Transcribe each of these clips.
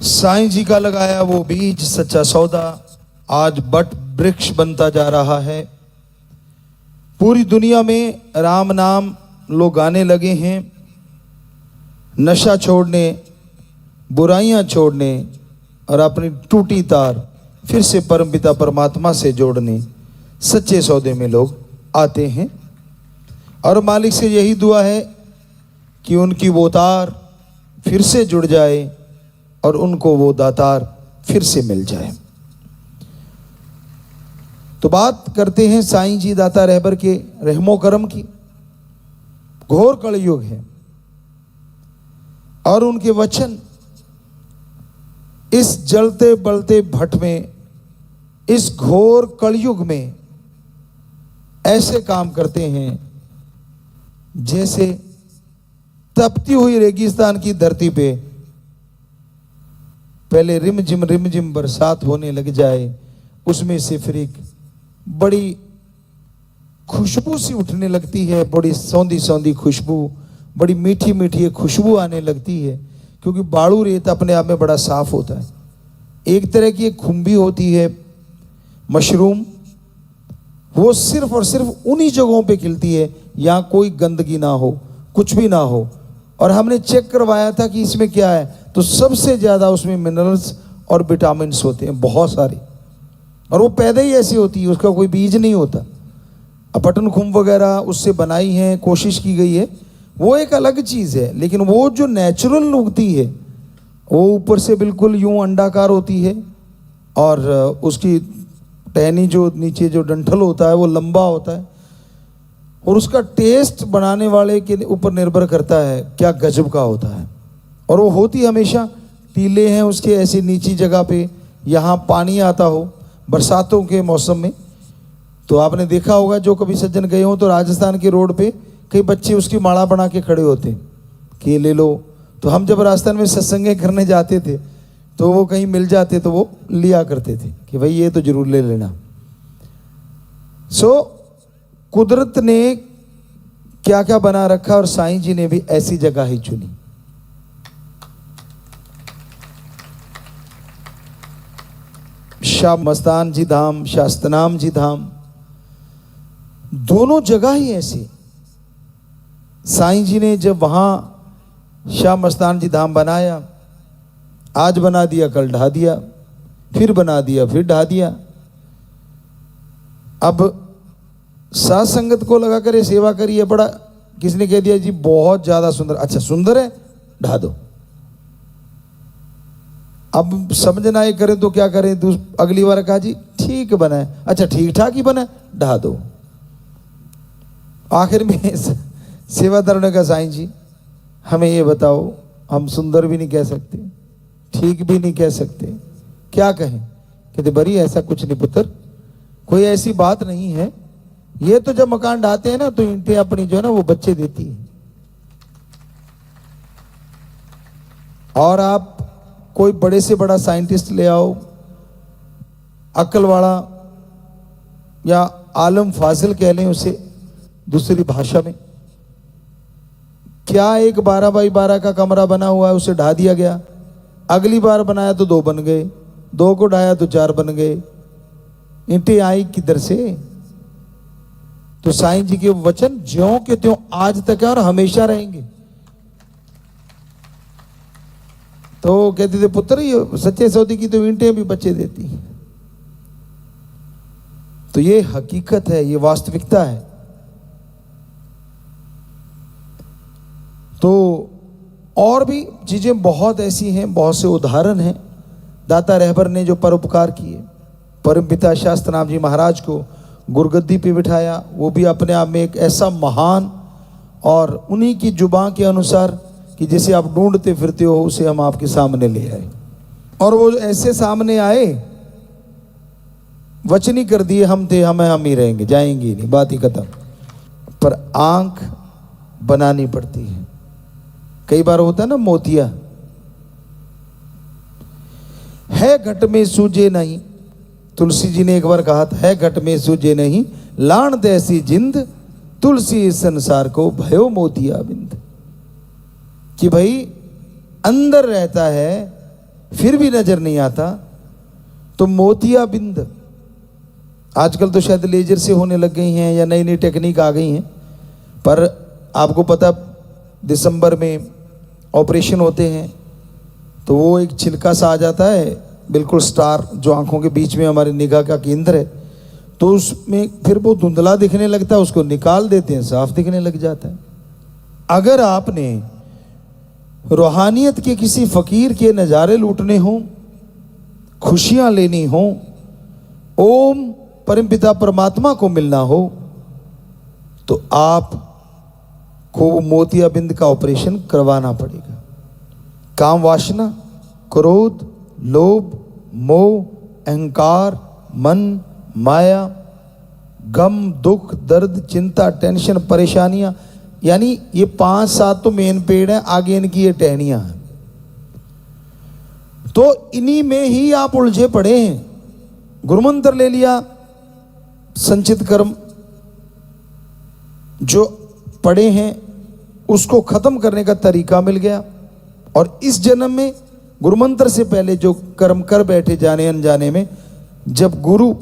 साईं जी का लगाया वो बीज सच्चा सौदा आज बट वृक्ष बनता जा रहा है। पूरी दुनिया में राम नाम लोग गाने लगे हैं। नशा छोड़ने, बुराइयां छोड़ने और अपनी टूटी तार फिर से परमपिता परमात्मा से जोड़ने सच्चे सौदे में लोग आते हैं। और मालिक से यही दुआ है कि उनकी वो तार फिर से जुड़ जाए और उनको वो दातार फिर से मिल जाए। तो बात करते हैं साईं जी दाता रहबर के रहमो करम की। घोर कलयुग है और उनके वचन इस जलते बलते भट्ट में, इस घोर कलयुग में ऐसे काम करते हैं जैसे तपती हुई रेगिस्तान की धरती पे पहले रिमझिम बरसात होने लग जाए, उसमें से फिर एक बड़ी खुशबू सी उठने लगती है, बड़ी सौंधी सौंधी खुशबू, बड़ी मीठी मीठी खुशबू आने लगती है। क्योंकि बालू रेत अपने आप में बड़ा साफ होता है। एक तरह की एक खुम्बी होती है मशरूम, वो सिर्फ और सिर्फ उन्हीं जगहों पे खिलती है यहाँ कोई गंदगी ना हो, कुछ भी ना हो। और हमने चेक करवाया था कि इसमें क्या है, तो सबसे ज़्यादा उसमें मिनरल्स और विटामिन्स होते हैं बहुत सारे, और वो पैदा ही ऐसी होती है, उसका कोई बीज नहीं होता। पटन खुम्ब वगैरह उससे बनाई है, कोशिश की गई है, वो एक अलग चीज़ है। लेकिन वो जो नेचुरल उगती है वो ऊपर से बिल्कुल यूं अंडाकार होती है और उसकी टहनी जो नीचे जो डंठल होता है वो लंबा होता है, और उसका टेस्ट बनाने वाले के ऊपर निर्भर करता है क्या गजब का होता है। और वो होती हमेशा टीले हैं उसके ऐसी नीची जगह पे, यहाँ पानी आता हो बरसातों के मौसम में। तो आपने देखा होगा जो कभी सज्जन गए हो तो राजस्थान के रोड पे कई बच्चे उसकी माला बना के खड़े होते कि ये ले लो। तो हम जब राजस्थान में सत्संग करने जाते थे तो वो कहीं मिल जाते तो वो लिया करते थे कि भाई ये तो जरूर ले लेना। कुदरत ने क्या क्या बना रखा और साईं जी ने भी ऐसी जगह ही चुनी। शाह मस्तान जी धाम, शास्तनाम जी धाम, दोनों जगह ही ऐसी। साईं जी ने जब वहां शाह मस्तान जी धाम बनाया, आज बना दिया कल ढा दिया, फिर बना दिया फिर ढा दिया। अब साथ संगत को लगा करे सेवा करिए, बड़ा किसने कह दिया जी बहुत ज्यादा सुंदर, अच्छा सुंदर है ढा दो। अब समझना ये करें तो क्या करें, अगली बार कहा जी ठीक बना है, अच्छा ठीक ठाक ही बना है ढा दो। आखिर में सेवादारों ने कहा साईं जी हमें ये बताओ, हम सुंदर भी नहीं कह सकते, ठीक भी नहीं कह सकते, क्या कहें। कहते बरी ऐसा कुछ नहीं पुत्र, कोई ऐसी बात नहीं है। ये तो जब मकान ढाते हैं ना तो ईंटें अपनी जो है ना वो बच्चे देती है। और आप कोई बड़े से बड़ा साइंटिस्ट ले आओ, अक्ल वाला या आलम फाजिल कह लें उसे दूसरी भाषा में, क्या एक 12 बाई 12 का कमरा बना हुआ है उसे ढा दिया गया, अगली बार बनाया तो 2 बन गए, 2 को ढाया तो 4 बन गए। ईंटें आई किधर से। तो साईं जी के वचन ज्यों के त्यों आज तक है और हमेशा रहेंगे। तो कहते थे पुत्र ये सच्चे सौदे की तो ईंटें भी बच्चे देती हैं। तो ये हकीकत है, ये वास्तविकता है। तो और भी चीजें बहुत ऐसी हैं, बहुत से उदाहरण हैं। दाता रहबर ने जो परोपकार किए, परमपिता शास्त्रनाम जी महाराज को गुरगद्दी पे बिठाया, वो भी अपने आप में एक ऐसा महान, और उन्हीं की जुबान के अनुसार कि जिसे आप ढूंढते फिरते हो उसे हम आपके सामने ले आए। और वो ऐसे सामने आए, वचन ही कर दिए हम थे, हम ही रहेंगे, जाएंगे नहीं, बात ही खत्म। पर आंख बनानी पड़ती है। कई बार होता है ना मोतिया है घट में सूझे नहीं, तुलसी जी ने एक बार कहा था, है घट में सूझे नहीं लाण तैसी जिंद, तुलसी इस संसार को भयो मोतिया बिंद। कि भाई अंदर रहता है फिर भी नजर नहीं आता, तो मोतियाबिंद, आजकल तो शायद लेजर से होने लग गई हैं या नई नई टेक्निक आ गई हैं, पर आपको पता दिसंबर में ऑपरेशन होते हैं तो वो एक छिलका सा आ जाता है, बिल्कुल स्टार जो आंखों के बीच में हमारी निगाह का केंद्र है, तो उसमें फिर वो धुंधला दिखने लगता है, उसको निकाल देते हैं, साफ दिखने लग जाता है। अगर आपने रूहानियत के किसी फकीर के नज़ारे लूटने हों, खुशियां लेनी हो, ओम परमपिता परमात्मा को मिलना हो, तो आप को मोतियाबिंद का ऑपरेशन करवाना पड़ेगा। काम वासना, क्रोध, लोभ, मोह, अहंकार, मन, माया, गम, दुख, दर्द, चिंता, टेंशन, परेशानियां, यानी ये 5-7 तो मेन पेड़ हैं, आगे इनकी ये टहनियां हैं। तो इन्हीं में ही आप उलझे पड़े हैं। गुरुमंत्र ले लिया, संचित कर्म जो पड़े हैं उसको खत्म करने का तरीका मिल गया, और इस जन्म में गुरुमंत्र से पहले जो कर्म कर बैठे जाने अनजाने में, जब गुरु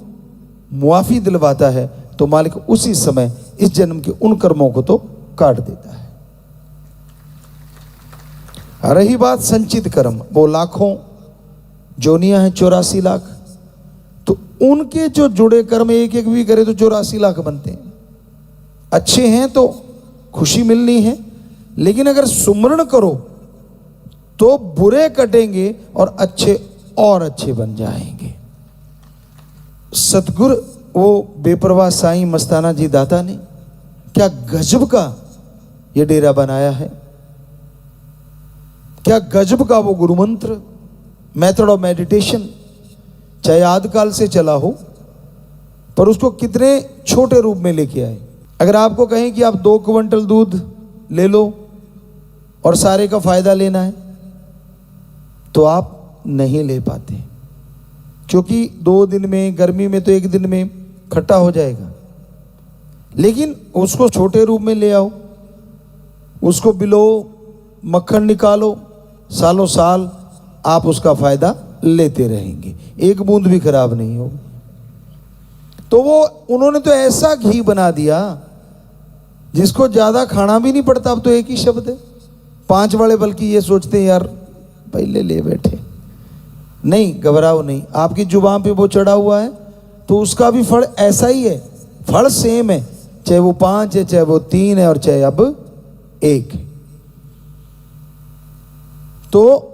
मुआफी दिलवाता है तो मालिक उसी समय इस जन्म के उन कर्मों को तो काट देता है। रही बात संचित कर्म, वो लाखों जोनियां हैं, 84 लाख, तो उनके जो जुड़े कर्म एक एक भी करे तो 84 लाख बनते हैं। अच्छे हैं तो खुशी मिलनी है, लेकिन अगर सुमरण करो तो बुरे कटेंगे और अच्छे और अच्छे बन जाएंगे। सतगुरु वो बेपरवाह साईं मस्ताना जी दाता ने क्या गजब का ये डेरा बनाया है, क्या गजब का वो गुरु मंत्र, मेथड ऑफ मेडिटेशन, चाहे आदिकाल से चला हो, पर उसको कितने छोटे रूप में लेके आए। अगर आपको कहें कि आप 2 क्विंटल दूध ले लो और सारे का फायदा लेना है, तो आप नहीं ले पाते, क्योंकि 2 दिन में, गर्मी में तो 1 दिन में खट्टा हो जाएगा। लेकिन उसको छोटे रूप में ले आओ, उसको बिलो, मक्खन निकालो, सालों साल आप उसका फायदा लेते रहेंगे, एक बूंद भी खराब नहीं होगी। तो वो उन्होंने तो ऐसा घी बना दिया जिसको ज्यादा खाना भी नहीं पड़ता। अब तो एक ही शब्द है, 5 वाले बल्कि ये सोचते हैं यार पहले ले बैठे। नहीं, घबराओ नहीं, आपकी जुबान पे वो चढ़ा हुआ है तो उसका भी फल ऐसा ही है, फल सेम है, चाहे वो 5 है, चाहे वो 3 है, और चाहे अब 1 है। तो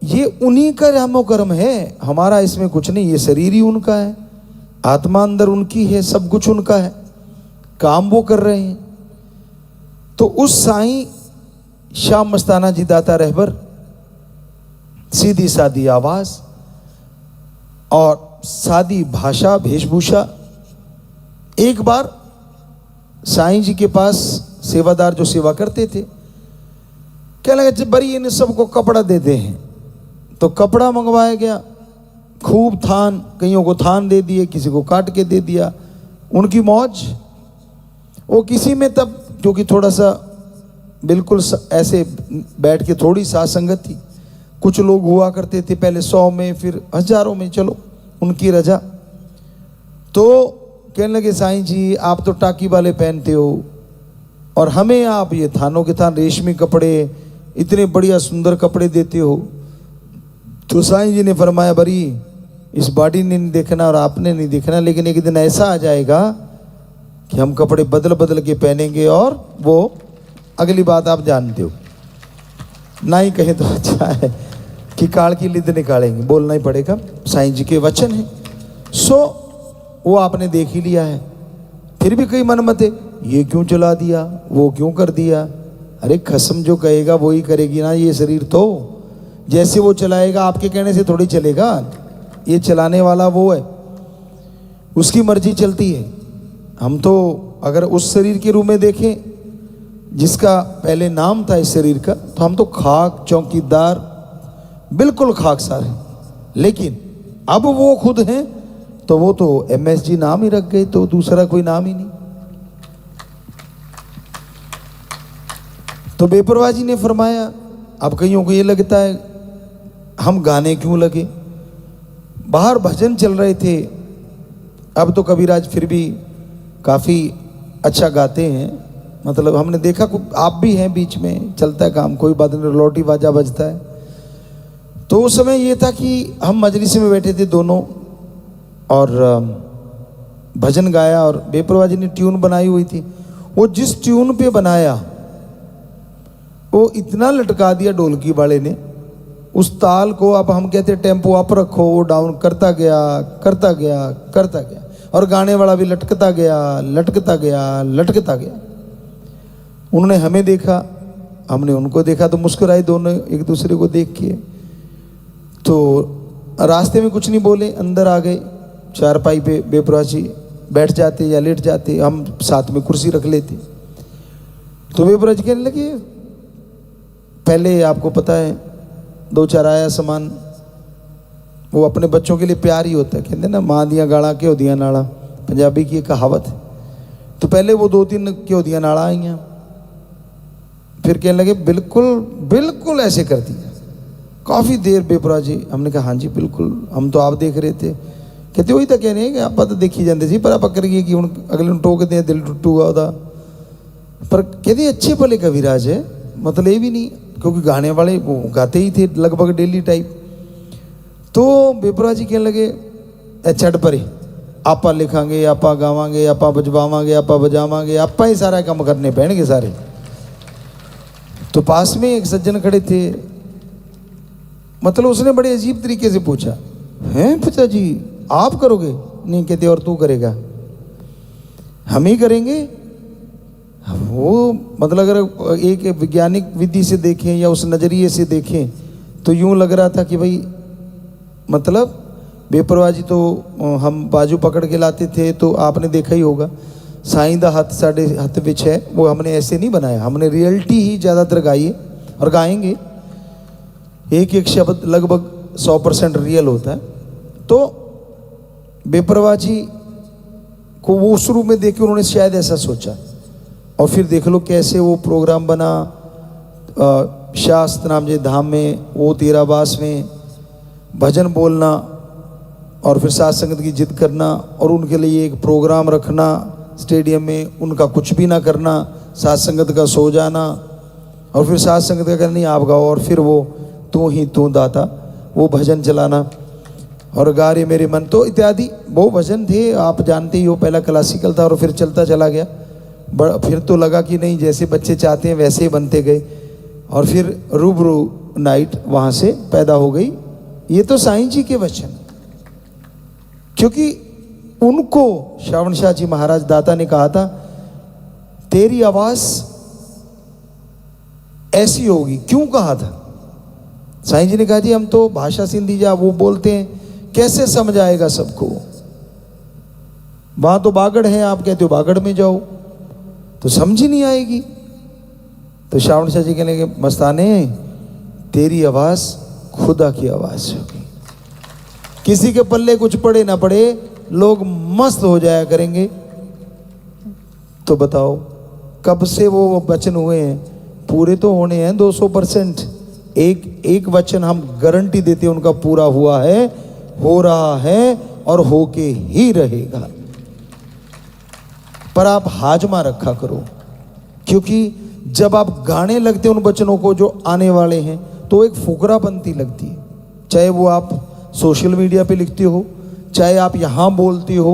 ये उन्हीं का रामो कर्म है, हमारा इसमें कुछ नहीं। ये शरीर ही उनका है, आत्मा अंदर उनकी है, सब कुछ उनका है, काम वो कर रहे हैं। तो उस साईं श्याम मस्ताना जी दाता रहबर, सीधी सादी आवाज और सादी भाषा, वेशभूषा। एक बार साईं जी के पास सेवादार जो सेवा करते थे कहने लगे बड़ी इन सबको कपड़ा देते हैं, तो कपड़ा मंगवाया गया, खूब थान, कईयों को थान दे दिए, किसी को काट के दे दिया, उनकी मौज। वो किसी में तब क्योंकि थोड़ा सा बिल्कुल ऐसे बैठ के थोड़ी साथ संगत थी, कुछ लोग हुआ करते थे पहले 100 में, फिर हजारों में, चलो उनकी रजा। तो कहने लगे साईं जी आप तो टाकी वाले पहनते हो और हमें आप ये थानों के थान रेशमी कपड़े, इतने बढ़िया सुंदर कपड़े देते हो। तो साईं जी ने फरमाया बरी इस बॉडी ने नहीं देखना और आपने नहीं देखना, लेकिन एक दिन ऐसा आ जाएगा कि हम कपड़े बदल बदल के पहनेंगे, और वो अगली बात आप जानते हो, ना ही कहे तो अच्छा है कि काल की लिद निकालेंगे, बोलना ही पड़ेगा, साईं जी के वचन है। सो वो आपने देख ही लिया है, फिर भी कई मन मत है, ये क्यों चला दिया, वो क्यों कर दिया। अरे खसम जो कहेगा वो ही करेगी ना, ये शरीर तो जैसे वो चलाएगा आपके कहने से थोड़ी चलेगा, ये चलाने वाला वो है, उसकी मर्जी चलती है। हम तो अगर उस शरीर के रूप में देखें जिसका पहले नाम था इस शरीर का, तो हम तो खाक चौकीदार, बिल्कुल खाकसार हैं। लेकिन अब वो खुद हैं तो वो तो MSG नाम ही रख गए, तो दूसरा कोई नाम ही नहीं। तो बेपरवाह जी ने फरमाया, अब कईयों को ये लगता है हम गाने क्यों लगे। बाहर भजन चल रहे थे। अब तो कविराज फिर भी काफ़ी अच्छा गाते हैं, मतलब हमने देखा आप भी हैं बीच में, चलता है काम, कोई बात नहीं, लौटी बाजा बजता है। तो उस समय ये था कि हम मजलिस में बैठे थे दोनों और भजन गाया और बेपरवाह जी ने ट्यून बनाई हुई थी। वो जिस ट्यून पे बनाया वो इतना लटका दिया ढोलकी वाले ने उस ताल को। अब हम कहते टेम्पो अप रखो, वो डाउन करता गया करता गया करता गया, और गाने वाला भी लटकता गया लटकता गया लटकता गया। उन्होंने हमें देखा, हमने उनको देखा, तो मुस्कुराए दोनों एक दूसरे को देख के। तो रास्ते में कुछ नहीं बोले, अंदर आ गए। चारपाई पे बेपरवाह जी बैठ जाते या लेट जाते, हम साथ में कुर्सी रख लेते। तो बेपरवाह जी कहने लगे, पहले आपको पता है 2-4 आया सामान, वो अपने बच्चों के लिए प्यार ही होता है। कहते ना माँ दिया गाड़ा क्यों दिया नाड़ा, पंजाबी की एक कहावत है। तो पहले वो 2-3 क्यों दिया नाड़ा आई हैं, फिर कहने लगे बिल्कुल बिल्कुल ऐसे कर दिया। काफ़ी देर बेपरवाह जी, हमने कहा हाँ जी बिल्कुल, हम तो आप देख रहे थे। कहते वही तो कह रहे हैं कि आप तो देखी जाते जी, पर आप करिए कि हुण अगले टोकते हैं दिल टुੱਟੂਗਾ ਉਹਦਾ। पर कहते अच्छे भले कविराज है, मतलब ये भी नहीं, क्योंकि गाने वाले वो गाते ही थे लगभग डेली टाइप। तो बेपरवाह जी कहने लगे छड़ परे, आपा लिखांगे, आपा गावांगे, आपा बजवावांगे, आपा बजावांगे, आपा ही सारा काम करने पैणगे सारे। तो पास में एक सज्जन खड़े थे, मतलब उसने बड़े अजीब तरीके से पूछा, हैं पिताजी आप करोगे? नहीं, कहते और तू करेगा? हम ही करेंगे। वो मतलब अगर एक वैज्ञानिक विधि से देखें या उस नज़रिए से देखें तो यूं लग रहा था कि भाई मतलब बेपरवाह जी तो हम बाजू पकड़ के लाते थे, तो आपने देखा ही होगा साईं दा हथ साढ़े हथ विच है, वो हमने ऐसे नहीं बनाया, हमने रियलिटी ही ज़्यादातर गाई है और गाएंगे। एक एक शब्द लगभग 100% रियल होता है। तो बेपरवाह जी को वो शुरू में देख के उन्होंने शायद ऐसा सोचा, और फिर देख लो कैसे वो प्रोग्राम बना। शास्त्र नाम जे धाम में वो 13 बास में भजन बोलना और फिर साथ संगत की जिद करना, और उनके लिए एक प्रोग्राम रखना स्टेडियम में, उनका कुछ भी ना करना, साथ संगत का सो जाना, और फिर साथ संगत का कहना नहीं आप गाओ, और फिर वो तू ही तू दाता वो भजन चलाना और गा रे मेरे मन, तो इत्यादि वो भजन थे। आप जानते ही हो, पहला क्लासिकल था और फिर चलता चला गया। फिर तो लगा कि नहीं जैसे बच्चे चाहते हैं वैसे ही बनते गए, और फिर रूबरू नाइट वहाँ से पैदा हो गई। ये तो साईं जी के वचन, क्योंकि उनको श्रावण शाह जी महाराज दाता ने कहा था तेरी आवाज ऐसी होगी। क्यों कहा था? साईं जी ने कहा जी हम तो भाषा सिंधी जा वो बोलते हैं, कैसे समझ आएगा सबको, वहां तो बागड़ है, आप कहते हो बागड़ में जाओ, तो समझ ही नहीं आएगी। तो श्रावण शाह जी कहने लगे मस्ताने तेरी आवाज खुदा की आवाज होगी, किसी के पल्ले कुछ पड़े ना पड़े, लोग मस्त हो जाया करेंगे। तो बताओ कब से वो वचन हुए हैं, पूरे तो होने हैं 200%। एक वचन हम गारंटी देते हैं उनका पूरा हुआ है, हो रहा है और होके ही रहेगा। पर आप हाजमा रखा करो, क्योंकि जब आप गाने लगते हैं उन वचनों को जो आने वाले हैं तो एक फुकरा बनती लगती है। चाहे वो आप सोशल मीडिया पे लिखते हो, चाहे आप यहाँ बोलते हो,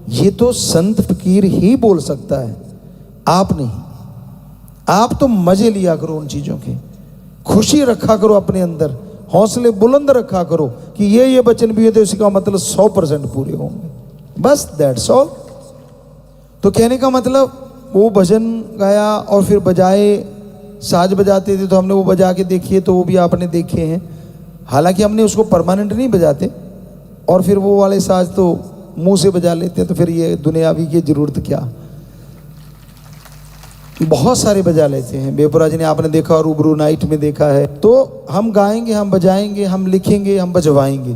ये तो संत फकीर ही बोल सकता है, आप नहीं। आप तो मजे लिया करो उन चीज़ों के, खुशी रखा करो अपने अंदर, हौसले बुलंद रखा करो कि ये वचन भी है तो इसका मतलब 100% पूरे होंगे, बस दैट्स ऑल। तो कहने का मतलब वो भजन गाया और फिर बजाए, साज बजाते थे तो हमने वो बजा के देखिए, तो वो भी आपने देखे हैं। हालांकि हमने उसको परमानेंट नहीं बजाते, और फिर वो वाले साज तो मुंह से बजा लेते हैं, तो फिर ये दुनियावी की जरूरत क्या। बहुत सारे बजा लेते हैं। बेपरवाह जी ने आपने देखा और रूबरू नाइट में देखा है। तो हम गाएंगे, हम बजाएंगे, हम लिखेंगे, हम बजवाएंगे।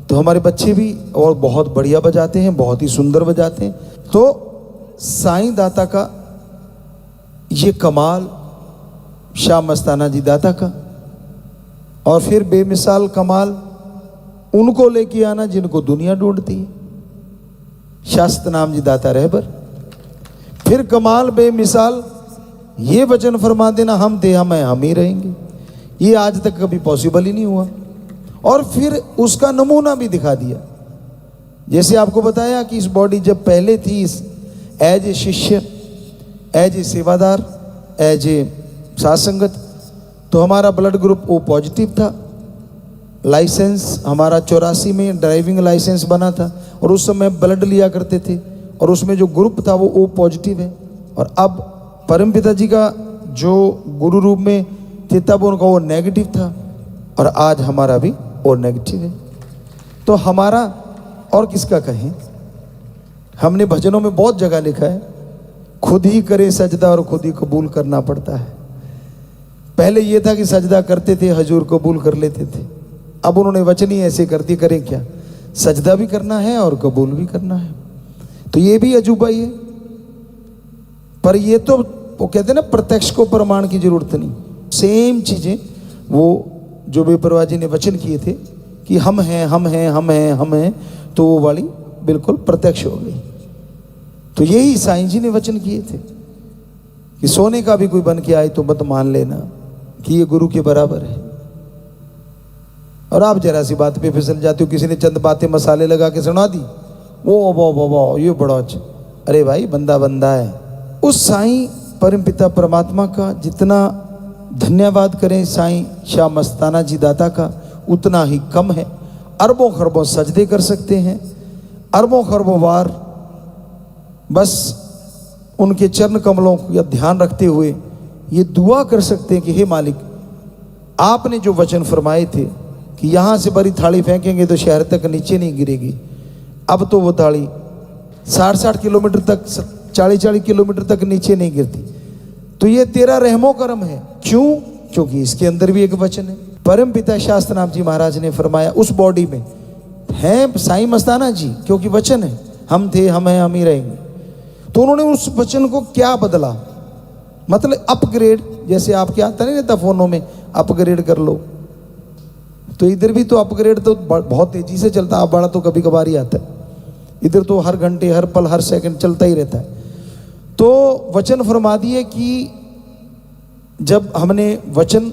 तो हमारे बच्चे भी और बहुत बढ़िया बजाते हैं, बहुत ही सुंदर बजाते हैं। तो साईं दाता का ये कमाल, शाह मस्ताना जी दाता का, और फिर बेमिसाल कमाल उनको लेके आना जिनको दुनिया ढूंढती है, शास्त्र नाम जी दाता रहबर। फिर कमाल बेमिसाल ये वचन फरमा देना हम थे हम ही रहेंगे, ये आज तक कभी पॉसिबल ही नहीं हुआ। और फिर उसका नमूना भी दिखा दिया। जैसे आपको बताया कि इस बॉडी जब पहले थी एज ए शिष्य, एज ए सेवादार, एज ए साथ संगत, तो हमारा ब्लड ग्रुप ओ पॉजिटिव था। लाइसेंस हमारा 84 में ड्राइविंग लाइसेंस बना था और उस समय ब्लड लिया करते थे और उसमें जो ग्रुप था वो ओ पॉजिटिव है। और अब परमपिता जी का जो गुरु रूप में थे तब उनका वो नेगेटिव था और आज हमारा भी ओ नेगेटिव है। तो हमारा और किसका कहें, हमने भजनों में बहुत जगह लिखा है खुद ही करे सजदा और खुद ही कबूल करना पड़ता है। पहले ये था कि सजदा करते थे हजूर कबूल कर लेते थे, अब उन्होंने वचन ही ऐसे कर दी, करें क्या, सजदा भी करना है और कबूल भी करना है। तो ये भी अजूबा ही है। पर ये तो वो कहते हैं ना प्रत्यक्ष को प्रमाण की जरूरत नहीं, सेम चीजें वो जो बेपरवाह जी ने वचन किए थे कि हम हैं हम हैं हम हैं हम हैं, तो वो वाली बिल्कुल प्रत्यक्ष हो गई। तो यही साईं जी ने वचन किए थे कि सोने का भी कोई बन के आए तो मत मान लेना कि ये गुरु के बराबर है। और आप जरा सी बात पे फिसल जाते हो, किसी ने चंद बातें मसाले लगा के सुना दी, वो वो ये बड़ा अच्छा, अरे भाई बंदा बंदा है। उस साईं परमपिता परमात्मा का जितना धन्यवाद करें साईं शाह मस्ताना जी दाता का उतना ही कम है। अरबों खरबों सजदे कर सकते हैं, अरबों खरबों बार बस उनके चरण कमलों का ध्यान रखते हुए ये दुआ कर सकते हैं कि हे मालिक, आपने जो वचन फरमाए थे कि यहाँ से बड़ी थाली फेंकेंगे तो शहर तक नीचे नहीं गिरेगी, अब तो वो थाली 60-60 किलोमीटर तक 40-40 किलोमीटर तक नीचे नहीं गिरती। तो ये तेरा रहमो करम है। क्यों? क्योंकि इसके अंदर भी एक वचन है। परम पिता शास्त्रनाथ जी महाराज ने फरमाया उस बॉडी में है साईं मस्ताना जी, क्योंकि वचन है हम थे हम हैं हम ही रहेंगे। तो उन्होंने उस वचन को क्या बदला, मतलब अपग्रेड, जैसे आपके आता नहीं रहता फोनों में अपग्रेड कर लो, तो इधर भी तो अपग्रेड तो बहुत तेजी से चलता है। बड़ा तो कभी कभार ही आता है, इधर तो हर घंटे हर पल हर सेकंड चलता ही रहता है। तो वचन फरमा दिए कि जब हमने वचन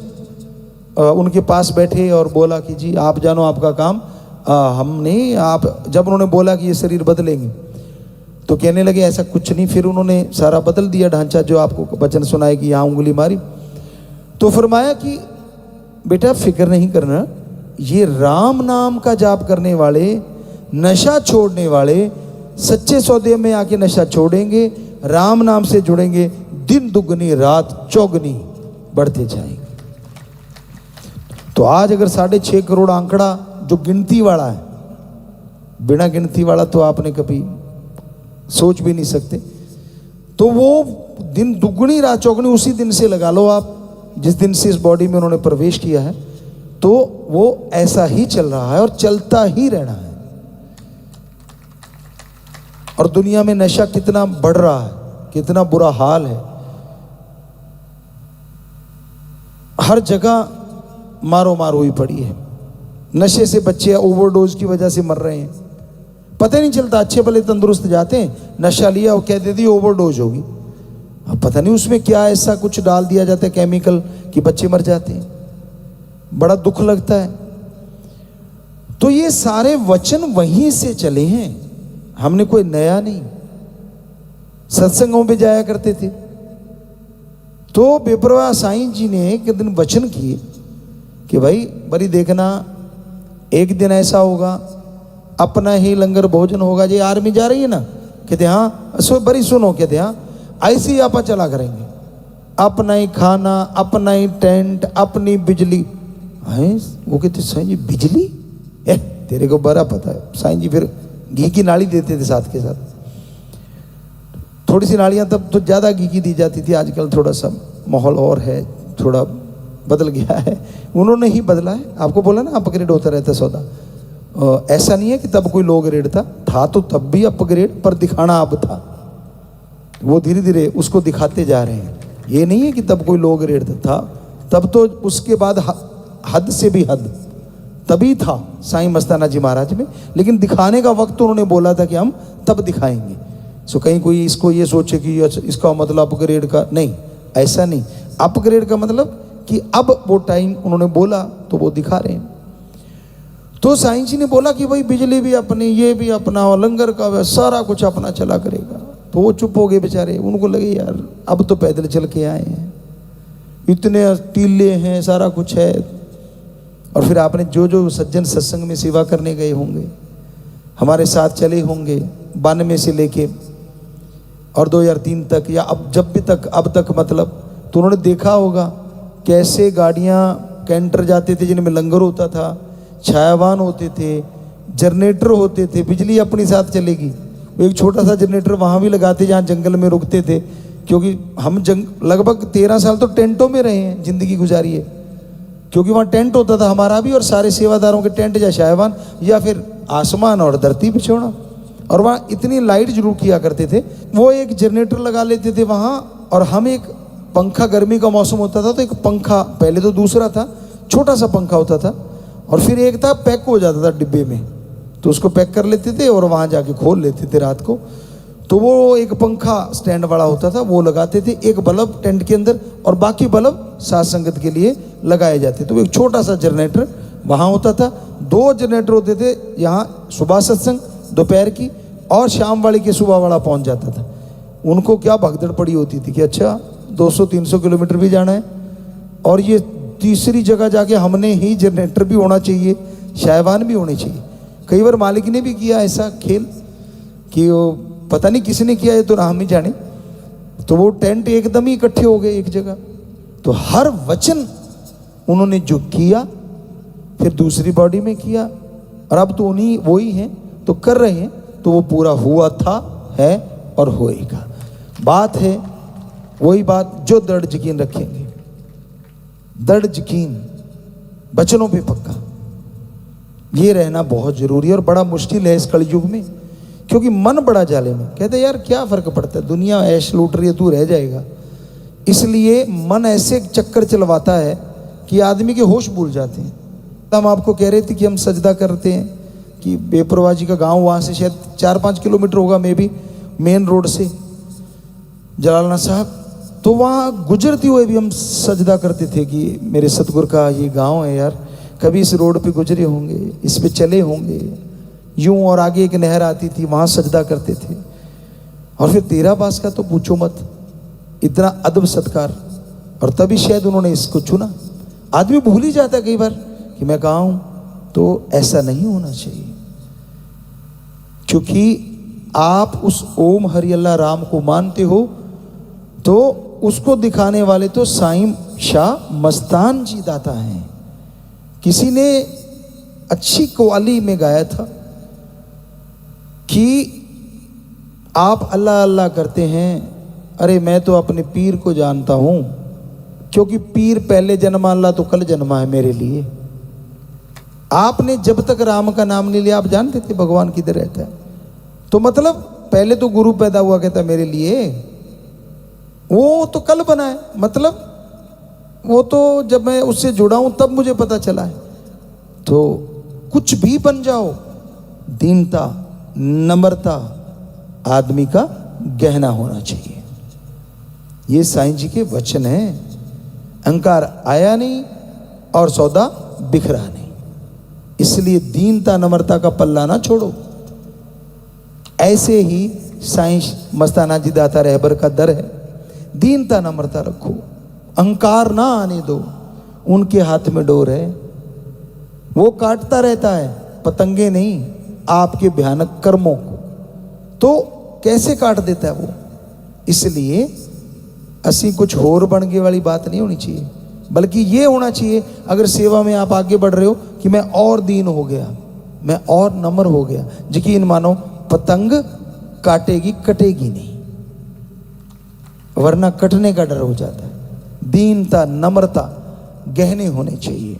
उनके पास बैठे और बोला कि जी आप जानो आपका काम, हमने आप जब उन्होंने बोला कि ये शरीर बदलेंगे तो कहने लगे ऐसा कुछ नहीं। फिर उन्होंने सारा बदल दिया ढांचा, जो आपको वचन सुनाए कि यहाँ उंगली मारी तो फरमाया कि बेटा फिक्र नहीं करना, ये राम नाम का जाप करने वाले, नशा छोड़ने वाले, सच्चे सौदे में आके नशा छोड़ेंगे, राम नाम से जुड़ेंगे, दिन दुगनी रात चौगनी बढ़ते जाएंगे। तो आज अगर 6.5 करोड़ आंकड़ा जो गिनती वाला है, बिना गिनती वाला तो आपने कभी सोच भी नहीं सकते, तो वो दिन दुगनी रात चौगनी उसी दिन से लगा लो आप, जिस दिन से इस बॉडी में उन्होंने प्रवेश किया है, तो वो ऐसा ही चल रहा है और चलता ही रहना है। और दुनिया में नशा कितना बढ़ रहा है, कितना बुरा हाल है, हर जगह मारो मार हुई पड़ी है। नशे से बच्चे ओवरडोज की वजह से मर रहे हैं, पता नहीं चलता, अच्छे भले तंदुरुस्त जाते हैं, नशा लिया और कह देती ओवरडोज होगी, अब पता नहीं उसमें क्या ऐसा कुछ डाल दिया जाता है केमिकल कि बच्चे मर जाते हैं, बड़ा दुख लगता है। तो ये सारे वचन वहीं से चले हैं, हमने कोई नया नहीं। सत्संगों पे जाया करते थे तो बेपरवाह साईं जी ने एक दिन वचन किए कि भाई बड़ी देखना, एक दिन ऐसा होगा अपना ही लंगर भोजन होगा। ये आर्मी जा रही है ना, कहते हाँ बड़ी सुनो, कहते हाँ ऐसे ही आपा चला करेंगे, अपना ही खाना, अपना ही टेंट, अपनी बिजली। हैं वो कहते साईं जी बिजली, तेरे को बड़ा पता है। साईं जी फिर घी की नाली देते थे साथ के साथ, थोड़ी सी नालियाँ तब तो ज़्यादा घी की दी जाती थी, आजकल थोड़ा सा माहौल और है, थोड़ा बदल गया है, उन्होंने ही बदला है। आपको बोला ना अपग्रेड होता रहता सौदा, ऐसा नहीं है कि तब कोई लो ग्रेड था तो तब भी अपग्रेड, पर दिखाना अब था, वो धीरे धीरे उसको दिखाते जा रहे हैं। ये नहीं है कि तब कोई लो ग्रेड था, तब तो उसके बाद हद से भी हद तभी था साईं मस्ताना जी महाराज में, लेकिन दिखाने का वक्त उन्होंने बोला था कि हम तब दिखाएंगे। सो कहीं कोई इसको ये सोचे कि इसका मतलब अपग्रेड का, नहीं, ऐसा नहीं। अपग्रेड का मतलब कि अब वो टाइम उन्होंने बोला तो वो दिखा रहे हैं। तो साईं जी ने बोला कि भाई बिजली भी अपनी, ये भी अपना, और लंगर का सारा कुछ अपना चला करेगा। तो वो चुप हो गए बेचारे, उनको लगे यार अब तो पैदल चल के आए हैं, इतने टीले हैं, सारा कुछ है। और फिर आपने जो जो सज्जन सत्संग में सेवा करने गए होंगे, हमारे साथ चले होंगे 92 से लेके और 2003 तक, या अब जब भी तक अब तक मतलब, तो उन्होंने देखा होगा कैसे गाड़ियां कैंटर जाते थे जिनमें लंगर होता था, छायावान होते थे, जनरेटर होते थे, बिजली अपनी साथ चलेगी। एक छोटा सा जनरेटर वहाँ भी लगाते जहाँ जंगल में रुकते थे, क्योंकि हम लगभग 13 साल तो टेंटों में रहे हैं, जिंदगी गुजारी है, क्योंकि वहाँ टेंट होता था हमारा भी, और सारे सेवादारों के टेंट, या छायावान या फिर आसमान और धरती पे छोड़ा। और वहाँ इतनी लाइट जरूर किया करते थे। वो एक जनरेटर लगा लेते थे वहाँ, और हम एक पंखा, गर्मी का मौसम होता था तो एक पंखा, पहले तो दूसरा था, छोटा सा पंखा होता था, और फिर एक था पैक हो जाता था डिब्बे में, तो उसको पैक कर लेते थे और वहाँ जाके खोल लेते थे रात को। तो वो एक पंखा स्टैंड वाला होता था, वो लगाते थे, एक बल्ब टेंट के अंदर, और बाकी बल्ब साथ संगत के लिए लगाए जाते। तो एक छोटा सा जनरेटर वहाँ होता था। 2 जनरेटर होते थे, यहाँ सुबह सत्संग दोपहर की, और शाम वाले के सुबह वाला पहुँच जाता था। उनको क्या भगदड़ पड़ी होती थी कि अच्छा 200-300 किलोमीटर भी जाना है, और ये तीसरी जगह जाके हमने ही जनरेटर भी होना चाहिए, शायवान भी होने चाहिए। कई बार मालिक ने भी किया ऐसा खेल कि वो पता नहीं किसने किया, ये तो ना हम ही जाने, तो वो टेंट एकदम ही इकट्ठे हो गए एक जगह। तो हर वचन उन्होंने जो किया फिर दूसरी बॉडी में किया, और अब तो उन्हीं वही हैं तो कर रहे हैं, तो वो पूरा हुआ था, है और होएगा। बात है वही बात जो दृढ़ यकीन रखेंगे, दृढ़ यकीन, वचनों पे पक्का, ये रहना बहुत जरूरी है। और बड़ा मुश्किल है इस कलयुग में, क्योंकि मन बड़ा जालिम है। कहते यार क्या फर्क पड़ता है, दुनिया ऐश लूट रही है, तू रह जाएगा। इसलिए मन ऐसे चक्कर चलवाता है कि आदमी के होश भूल जाते हैं। हम आपको कह रहे थे कि हम सजदा करते हैं कि बेपरवाह जी का गांव, वहाँ से शायद 4-5 किलोमीटर होगा मे भी, मेन रोड से जलालना साहब, तो वहाँ गुजरते हुए भी हम सजदा करते थे कि मेरे सतगुरु का ये गांव है यार, कभी इस रोड पे गुजरे होंगे, इस पे चले होंगे, यूं, और आगे एक नहर आती थी, वहाँ सजदा करते थे। और फिर 13 बास का तो पूछो मत, इतना अदब सत्कार, और तभी शायद उन्होंने इसको चुना। आदमी भूल ही जाता है कई बार कि मैं कहाँ हूँ, तो ऐसा नहीं होना चाहिए, क्योंकि आप उस ओम हरि अल्लाह राम को मानते हो, तो उसको दिखाने वाले तो साईं शाह मस्तान जी दाता हैं। किसी ने अच्छी कव्वाली में गाया था कि आप अल्लाह अल्लाह करते हैं, अरे मैं तो अपने पीर को जानता हूं, क्योंकि पीर पहले जन्मा, अल्लाह तो कल जन्मा है मेरे लिए। आपने जब तक राम का नाम नहीं लिया, आप जानते थे भगवान किधर रहता है। तो मतलब पहले तो गुरु पैदा हुआ, कहता मेरे लिए, वो तो कल बना है, मतलब वो तो जब मैं उससे जुड़ा हूं तब मुझे पता चला है। तो कुछ भी बन जाओ, दीनता, नम्रता आदमी का गहना होना चाहिए। ये साईं जी के वचन हैं। अहंकार आया नहीं और सौदा बिखरा नहीं, इसलिए दीनता नम्रता का पल्ला ना छोड़ो। ऐसे ही साईं मस्ताना जी दाता रहबर का दर है, दीनता नम्रता रखो, अहंकार ना आने दो। उनके हाथ में डोर है, वो काटता रहता है, पतंगे नहीं, आपके भयानक कर्मों को। तो कैसे काट देता है वो? इसलिए असी कुछ होर बन गए वाली बात नहीं होनी चाहिए, बल्कि ये होना चाहिए, अगर सेवा में आप आगे बढ़ रहे हो, कि मैं और दीन हो गया, मैं और नम्र हो गया। यकीन मानो पतंग काटेगी, कटेगी नहीं, वरना कटने का डर हो जाता है। दीनता नम्रता गहने होने चाहिए।